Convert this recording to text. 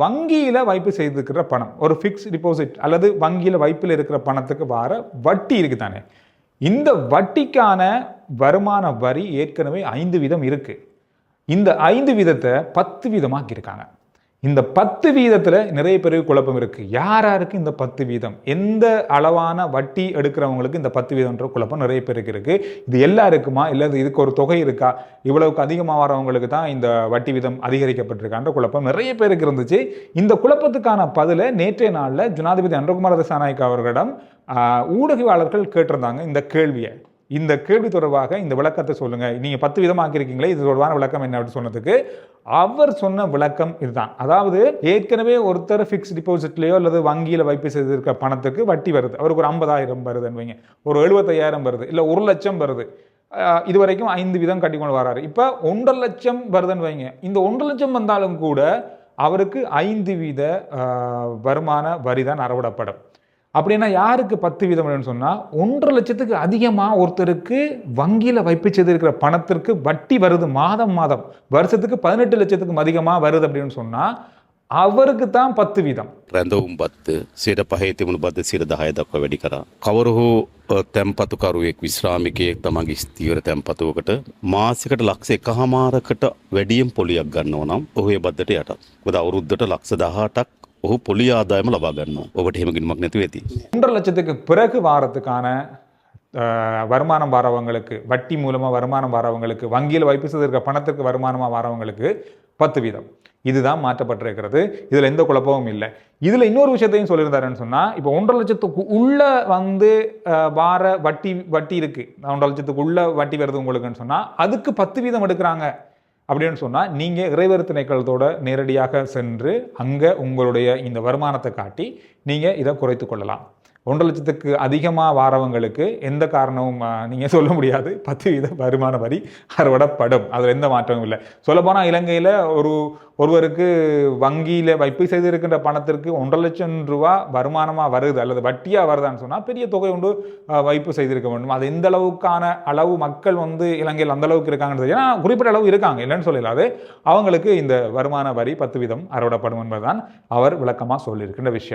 வங்கியில வைப்பு செய்திருக்கிற பணம் ஒரு ஃபிக்ஸ் டிபாசிட் அல்லது வங்கியில வைப்பில் இருக்கிற பணத்துக்கு வர வட்டி இருக்கு தானே. இந்த வட்டிக்கான வருமான வரி ஏற்கனவே 5% இருக்கு. இந்த 5% 10% இருக்காங்க. இந்த 10% நிறைய பேருக்கு குழப்பம் இருக்கு. யாருக்கு இந்த 10%? எந்த அளவான வட்டி எடுக்கிறவங்களுக்கு இந்த 10% குழப்பம் நிறைய பேருக்கு இருக்கு. இது எல்லாருக்குமா இல்ல இதுக்கு ஒரு தொகை இருக்கா? இவ்வளவுக்கு அதிகமாக வரவங்களுக்கு தான் இந்த வட்டி வீதம் அதிகரிக்கப்பட்டிருக்கான்ற குழப்பம் நிறைய பேருக்கு இருந்துச்சு. இந்த குழப்பத்துக்கான பதிலை நேற்றைய நாளில் ஜனாதிபதி அனுரகுமார திசாநாயக்க அவர்களிடம் ஊடகவியலாளர்கள் கேட்டிருந்தாங்க இந்த கேள்வியை. இந்த கேள்வி தொடர்பாக இந்த விளக்கத்தை சொல்லுங்க, நீங்க 10% ஆக்கியிருக்கீங்களே, இது தொடர்பான விளக்கம் என்ன அப்படின்னு சொன்னதுக்கு அவர் சொன்ன விளக்கம் இதுதான். அதாவது ஏற்கனவே ஒருத்தர் ஃபிக்ஸ் டிபாசிட்லயோ அல்லது வங்கியில வைப்பு செய்திருக்க பணத்துக்கு வட்டி வருது. அவருக்கு ஒரு 50,000 வருதுன்னு வைங்க, ஒரு 75,000 வருது, இல்ல 1 லட்சம் வருது. இதுவரைக்கும் 5% கட்டி கொண்டு வராரு. இப்ப 1.5 லட்சம் வருதுன்னு வைங்க. இந்த 1 லட்சம் வந்தாலும் கூட அவருக்கு 5% வருமான வரி தான் அறவிடப்படும். அப்படின்னா யாருக்கு 10% சொன்னா 1.5 லட்சத்துக்கு அதிகமாக ஒருத்தருக்கு வங்கியில வைப்பு செய்திருக்கிற பணத்திற்கு வட்டி வருது மாதம் வருஷத்துக்கு 18 லட்சத்துக்கும் அதிகமாக வருது அப்படின்னு சொன்னா அவருக்கு தான் 10%. රැඳවුම් බද්ද 5% තිබුණු බද්ද 10% දක්වා වැඩි කරා. කවර හෝ තැන්පතුකරුවෙක් විශ්‍රාමිකයෙක් තමන්ගේ ස්ථීවර තැන්පතුවකට මාසයකට ලක්ෂ 1.5කට වැඩියෙන් පොලියක් ගන්නවා නම් ඔහු ඒ බද්දට යටත්. මොකද අවුරුද්දට ලක්ෂ 18ක් ඔහු පොලි ආදායම ලබා ගන්නවා. ඔබට එහෙම ගිණුමක් නැති වෙති. 1.5 லட்சத்துக்கு பிறகு வாரத்துக்கான வருமானம் வரவங்களுக்கு, வட்டி மூலமா வருமானம் வரவங்களுக்கு, வங்கியில் வைப்பு செய்திருக்க பணத்திற்கு வருமானமா வரவங்களுக்கு 10%. இதுதான் மாற்றப்பட்டிருக்கிறது. இதுல எந்த குழப்பமும் இல்லை. இதுல இன்னொரு விஷயத்தையும் சொல்லியிருந்தாருன்னு சொன்னா, இப்போ 1.5 லட்சத்துக்கு உள்ள வார வட்டி இருக்கு, 1.5 லட்சத்துக்கு உள்ள வட்டி வருது உங்களுக்குன்னு சொன்னா அதுக்கு 10% எடுக்கிறாங்க அப்படின்னு சொன்னா நீங்க இறைவரி திணைக்களத்தோட நேரடியாக சென்று அங்க உங்களுடைய இந்த வருமானத்தை காட்டி நீங்க இதை குறைத்து கொள்ளலாம். 1.5 லட்சத்துக்கு அதிகமாக வாரவங்களுக்கு எந்த காரணமும் நீங்கள் சொல்ல முடியாது. 10% வருமான வரி அறவிடப்படும். அதில் எந்த மாற்றமும் இல்லை. சொல்லப்போனால் இலங்கையில் ஒருவருக்கு வங்கியில் வைப்பு செய்திருக்கின்ற பணத்திற்கு 1.5 லட்சம் ரூபா வருமானமாக வருது அல்லது வட்டியாக வருதான்னு சொன்னால் பெரிய தொகை ஒன்று வைப்பு செய்திருக்க வேண்டும். அது எந்த அளவுக்கான அளவு மக்கள் இலங்கையில் அந்த அளவுக்கு இருக்காங்கன்னு தெரியும். ஏன்னா குறிப்பிட்ட அளவு இருக்காங்க, இல்லைன்னு சொல்லலாது. அவங்களுக்கு இந்த வருமான வரி 10% அறவிடப்படும் என்பதுதான் அவர் விளக்கமாக சொல்லியிருக்கின்ற விஷயம்.